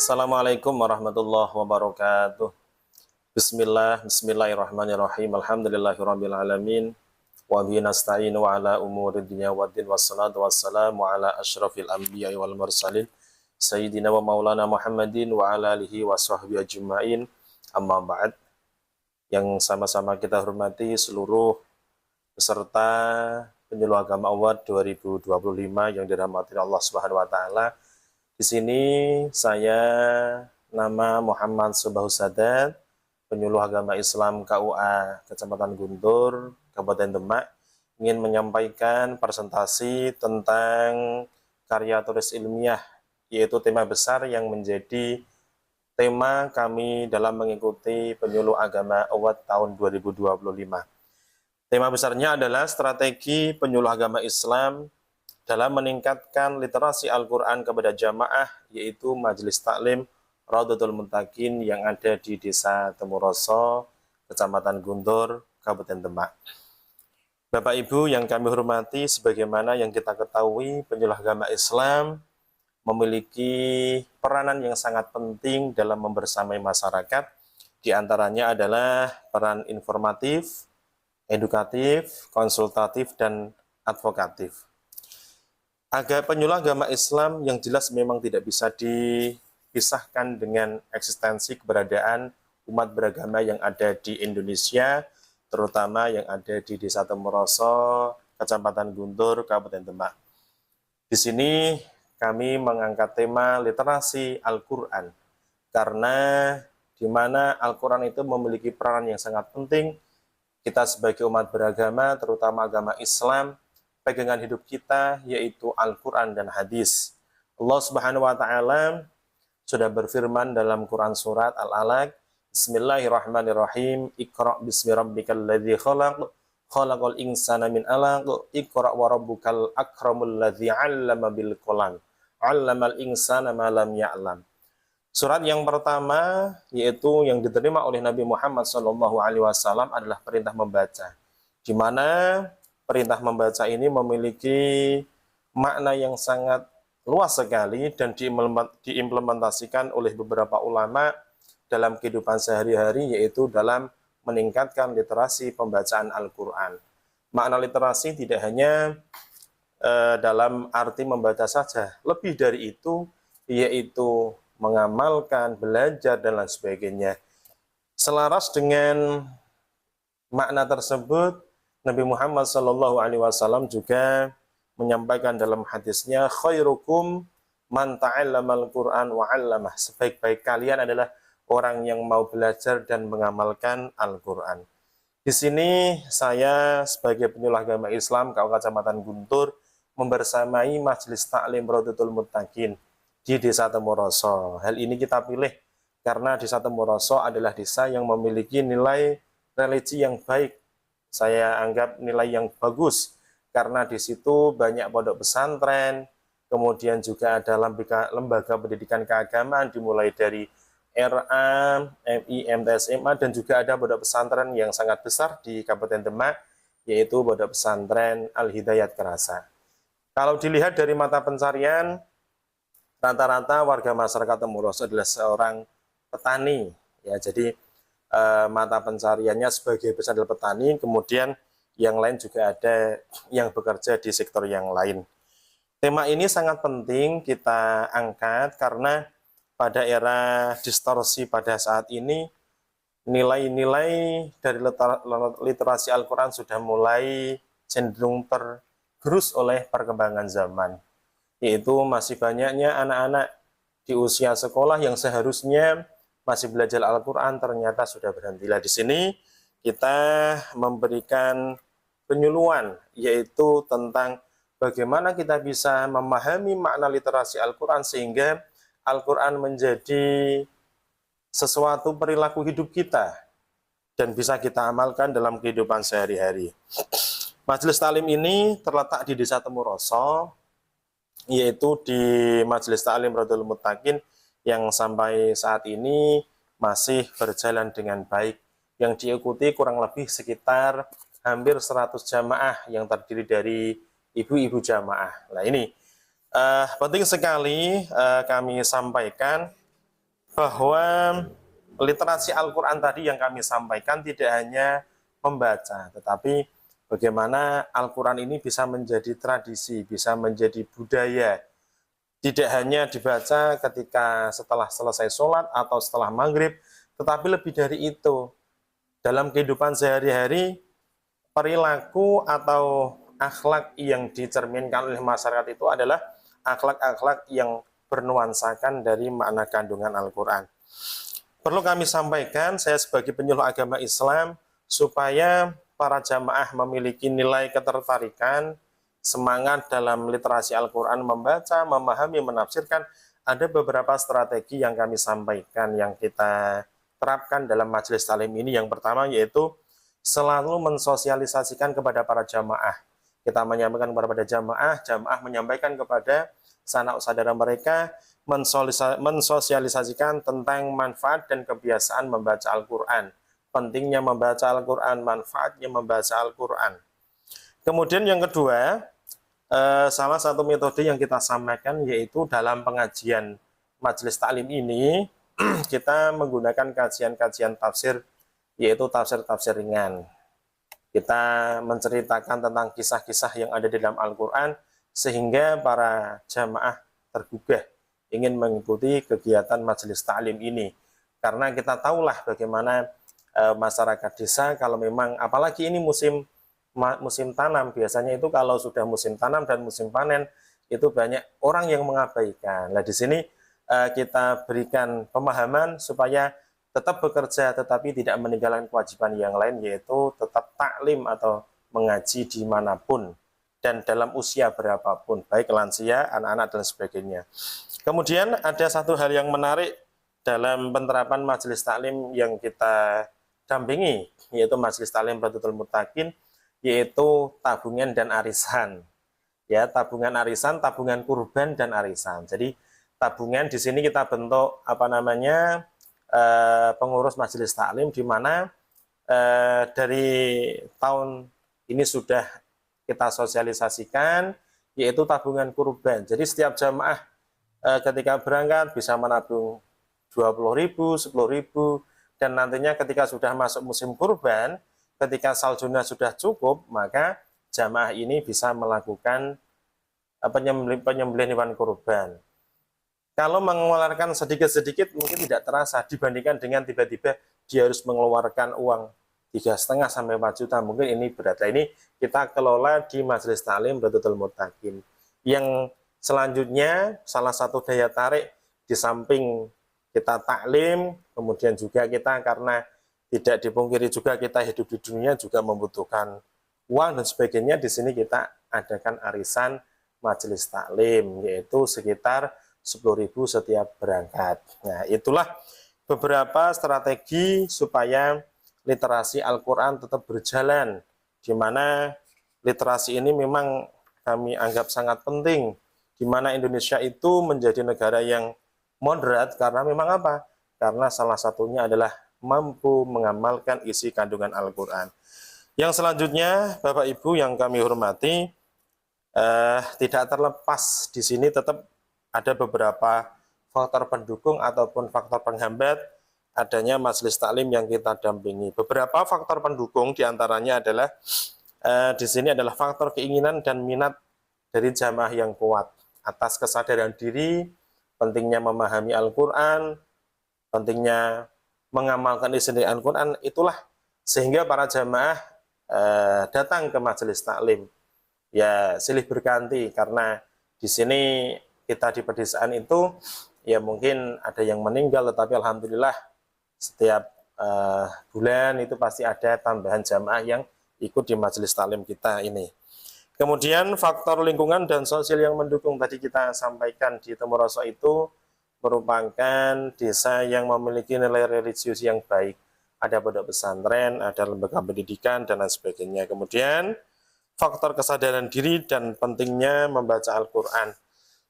Assalamualaikum warahmatullahi wabarakatuh. Bismillahirrahmanirrahim. Alhamdulillahirabbil alamin. Wa bihi nasta'in wa ala umuri dunya waddin wassalatu wassalamu ala asyrafil anbiya'i wal mursalin sayyidina wa maulana Muhammadin wa ala alihi wa sahbihi ajma'in. Amma ba'd. Yang sama-sama kita hormati seluruh peserta penyuluh agama Award 2025 yang dirahmati Allah Subhanahu wa taala. Di sini saya nama Muhammad Subbahu Sadat, penyuluh agama Islam KUA Kecamatan Guntur, Kabupaten Demak, ingin menyampaikan presentasi tentang karya tulis ilmiah, yaitu tema besar yang menjadi tema kami dalam mengikuti penyuluh agama Award tahun 2025. Tema besarnya adalah strategi penyuluh agama Islam dalam meningkatkan literasi Al-Quran kepada jamaah, yaitu Majelis Taklim Raudhatul Muttaqin yang ada di Desa Temuroso, Kecamatan Guntur, Kabupaten Demak. Bapak Ibu yang kami hormati, sebagaimana yang kita ketahui, penyuluh agama Islam memiliki peranan yang sangat penting dalam membersamai masyarakat. Di antaranya adalah peran informatif, edukatif, konsultatif, dan advokatif. Penyuluh agama Islam yang jelas memang tidak bisa dipisahkan dengan eksistensi keberadaan umat beragama yang ada di Indonesia, terutama yang ada di Desa Temuroso, Kecamatan Guntur, Kabupaten Demak. Di sini kami mengangkat tema literasi Al-Quran, karena di mana Al-Quran itu memiliki peran yang sangat penting. Kita sebagai umat beragama, terutama agama Islam, pegangan hidup kita yaitu Al-Quran dan hadis. Allah Subhanahu wa taala sudah berfirman dalam Quran surat Al-Alaq, Bismillahirrahmanirrahim, Iqra bismi rabbikal ladzi khalaq, khalaqal insana min 'alaq, Iqra wa rabbukal akramul ladzi 'allama bil qalam, 'allamal insana ma lam ya'lam. Surat yang pertama, yaitu yang diterima oleh Nabi Muhammad SAW, adalah perintah membaca, di mana perintah membaca ini memiliki makna yang sangat luas sekali dan diimplementasikan oleh beberapa ulama dalam kehidupan sehari-hari, yaitu dalam meningkatkan literasi pembacaan Al-Quran. Makna literasi tidak hanya dalam arti membaca saja, lebih dari itu, yaitu mengamalkan, belajar, dan lain sebagainya. Selaras dengan makna tersebut, Nabi Muhammad SAW juga menyampaikan dalam hadisnya, khairukum man ta'allamal Qur'an wa 'allamah. Sebaik-baik kalian adalah orang yang mau belajar dan mengamalkan Al-Quran. Di sini saya sebagai penyuluh agama Islam KUA Kecamatan Guntur membersamai Majelis Taklim Raudhatul Muttaqin di Desa Temuroso. Hal ini kita pilih karena Desa Temuroso adalah desa yang memiliki nilai religi yang baik. Saya anggap nilai yang bagus karena di situ banyak pondok pesantren, kemudian juga ada lembaga pendidikan keagamaan dimulai dari RA, MI, MTS, MA, dan juga ada pondok pesantren yang sangat besar di Kabupaten Demak, yaitu pondok pesantren Al-Hidayat Kerasa. Kalau dilihat dari mata pencarian, rata-rata warga masyarakat Temuroso adalah seorang petani, ya. Jadi mata pencariannya sebagai besar adalah petani, kemudian yang lain juga ada yang bekerja di sektor yang lain. Tema ini sangat penting kita angkat karena pada era distorsi pada saat ini, nilai-nilai dari literasi Al-Quran sudah mulai cenderung tergerus oleh perkembangan zaman, yaitu masih banyaknya anak-anak di usia sekolah yang seharusnya masih belajar Al-Quran ternyata sudah berhentilah. Di sini kita memberikan penyuluhan, yaitu tentang bagaimana kita bisa memahami makna literasi Al-Quran sehingga Al-Quran menjadi sesuatu perilaku hidup kita dan bisa kita amalkan dalam kehidupan sehari-hari. Majelis Taklim ini terletak di Desa Temuroso, yaitu di Majelis Taklim Raudhatul Muttaqin, yang sampai saat ini masih berjalan dengan baik, yang diikuti kurang lebih sekitar hampir 100 jamaah yang terdiri dari ibu-ibu jamaah. Nah ini penting sekali kami sampaikan bahwa literasi Al-Quran tadi yang kami sampaikan tidak hanya membaca, tetapi bagaimana Al-Quran ini bisa menjadi tradisi, bisa menjadi budaya. Tidak hanya dibaca ketika setelah selesai sholat atau setelah maghrib, tetapi lebih dari itu. Dalam kehidupan sehari-hari, perilaku atau akhlak yang dicerminkan oleh masyarakat itu adalah akhlak-akhlak yang bernuansakan dari makna kandungan Al-Quran. Perlu kami sampaikan, saya sebagai penyuluh agama Islam, supaya para jamaah memiliki nilai ketertarikan, semangat dalam literasi Al-Quran, membaca, memahami, menafsirkan, ada beberapa strategi yang kami sampaikan, yang kita terapkan dalam majelis talim ini. Yang pertama yaitu selalu mensosialisasikan kepada para jamaah. Kita menyampaikan kepada jamaah, jamaah menyampaikan kepada sanak saudara mereka, mensosialisasikan tentang manfaat dan kebiasaan membaca Al-Quran. Pentingnya membaca Al-Quran, manfaatnya membaca Al-Quran. Kemudian yang kedua, salah satu metode yang kita sampaikan yaitu dalam pengajian majelis taklim ini, kita menggunakan kajian-kajian tafsir, yaitu tafsir-tafsir ringan. Kita menceritakan tentang kisah-kisah yang ada di dalam Al-Quran, sehingga para jamaah tergugah ingin mengikuti kegiatan majelis taklim ini. Karena kita tahulah bagaimana masyarakat desa, kalau memang, apalagi ini musim tanam, biasanya itu kalau sudah musim tanam dan musim panen, itu banyak orang yang mengabaikan. Nah, di sini kita berikan pemahaman supaya tetap bekerja, tetapi tidak meninggalkan kewajiban yang lain, yaitu tetap taklim atau mengaji dimanapun dan dalam usia berapapun, baik lansia, anak-anak, dan sebagainya. Kemudian ada satu hal yang menarik dalam penerapan majelis taklim yang kita dampingi, yaitu majelis taklim Raudatul Muttaqin, yaitu tabungan dan arisan. Ya, tabungan arisan, tabungan kurban dan arisan. Jadi tabungan di sini kita bentuk pengurus majelis taklim, di mana dari tahun ini sudah kita sosialisasikan, yaitu tabungan kurban. Jadi setiap jamaah ketika berangkat bisa menabung 20.000, 10.000, dan nantinya ketika sudah masuk musim kurban, ketika saljunya sudah cukup, maka jamaah ini bisa melakukan penyembelihan hewan kurban. Kalau mengeluarkan sedikit-sedikit mungkin tidak terasa dibandingkan dengan tiba-tiba dia harus mengeluarkan uang 3,5 sampai 4 juta, mungkin ini berat. Nah, ini kita kelola di majelis taklim Raudatul Muttaqin. Yang selanjutnya, salah satu daya tarik di samping kita taklim, kemudian juga kita, karena tidak dipungkiri juga kita hidup di dunia juga membutuhkan uang dan sebagainya, di sini kita adakan arisan majelis taklim, yaitu sekitar 10.000 setiap berangkat. Nah, itulah beberapa strategi supaya literasi Al-Quran tetap berjalan, di mana literasi ini memang kami anggap sangat penting, di mana Indonesia itu menjadi negara yang moderat, karena memang apa? Karena salah satunya adalah mampu mengamalkan isi kandungan Al-Quran. Yang selanjutnya, Bapak Ibu yang kami hormati, tidak terlepas di sini tetap ada beberapa faktor pendukung ataupun faktor penghambat adanya majelis taklim yang kita dampingi. Beberapa faktor pendukung diantaranya adalah di sini adalah faktor keinginan dan minat dari jamaah yang kuat atas kesadaran diri, pentingnya memahami Al-Quran, pentingnya mengamalkan isi Al-Quran. Itulah sehingga para jamaah datang ke majelis taklim. Ya, silih berganti, karena di sini kita di pedesaan itu ya mungkin ada yang meninggal, tetapi alhamdulillah setiap bulan itu pasti ada tambahan jamaah yang ikut di majelis taklim kita ini. Kemudian faktor lingkungan dan sosial yang mendukung, tadi kita sampaikan di Temuroso itu merupakan desa yang memiliki nilai religius yang baik. Ada pondok pesantren, ada lembaga pendidikan, dan lain sebagainya. Kemudian faktor kesadaran diri dan pentingnya membaca Al-Quran.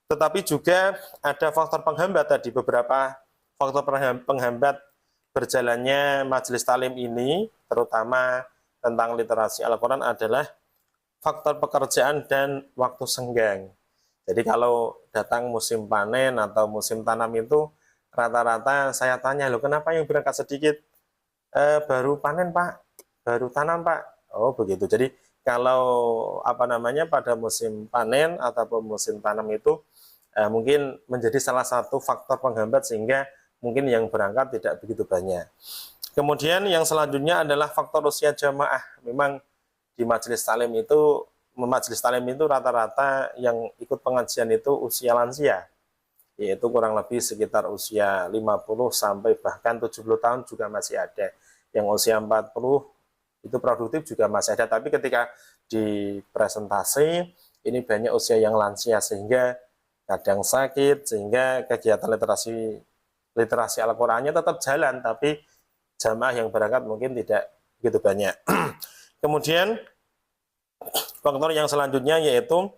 Tetapi juga ada faktor penghambat tadi, beberapa faktor penghambat berjalannya majelis taklim ini, terutama tentang literasi Al-Quran, adalah faktor pekerjaan dan waktu senggang. Jadi kalau datang musim panen atau musim tanam itu rata-rata saya tanya, loh kenapa yang berangkat sedikit? Baru panen Pak, baru tanam Pak. Oh begitu. Jadi kalau apa namanya pada musim panen ataupun musim tanam itu mungkin menjadi salah satu faktor penghambat sehingga mungkin yang berangkat tidak begitu banyak. Kemudian yang selanjutnya adalah faktor usia jamaah. Memang di majelis talim itu rata-rata yang ikut pengajian itu usia lansia, yaitu kurang lebih sekitar usia 50 sampai bahkan 70 tahun juga masih ada. Yang usia 40 itu produktif juga masih ada, tapi ketika di presentasi ini banyak usia yang lansia sehingga kadang sakit, sehingga kegiatan literasi Al-Qur'annya tetap jalan, tapi jamaah yang berangkat mungkin tidak begitu banyak. Kemudian faktor yang selanjutnya yaitu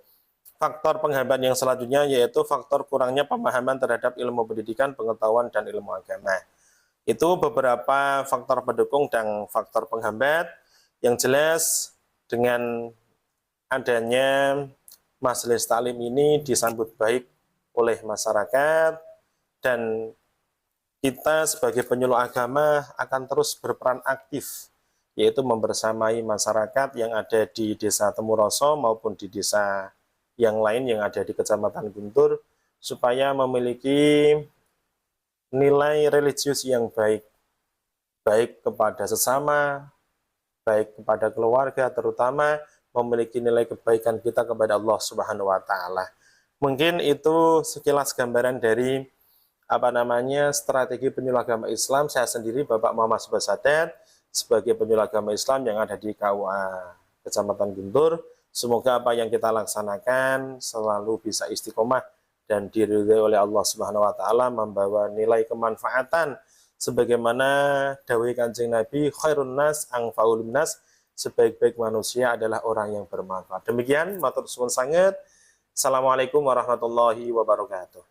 faktor penghambat yang selanjutnya yaitu faktor kurangnya pemahaman terhadap ilmu pendidikan, pengetahuan, dan ilmu agama. Itu beberapa faktor pendukung dan faktor penghambat. Yang jelas dengan adanya majelis taklim ini disambut baik oleh masyarakat, dan kita sebagai penyuluh agama akan terus berperan aktif, yaitu membersamai masyarakat yang ada di desa Temuroso maupun di desa yang lain yang ada di Kecamatan Guntur, supaya memiliki nilai religius yang baik, baik kepada sesama, baik kepada keluarga, terutama memiliki nilai kebaikan kita kepada Allah Subhanahu wa Ta'ala. Mungkin itu sekilas gambaran dari strategi penyuluh agama Islam. Saya sendiri Bapak Muhammad Subhasadat sebagai penyuluh agama Islam yang ada di KUA Kecamatan Guntur. Semoga apa yang kita laksanakan selalu bisa istiqomah dan diridhai oleh Allah Subhanahu wa Ta'ala, membawa nilai kemanfaatan sebagaimana dawai Kanjeng Nabi, khairun nas anfa'ul nas, sebaik-baik manusia adalah orang yang bermanfaat. Demikian, matur suwun sanget. Assalamualaikum warahmatullahi wabarakatuh.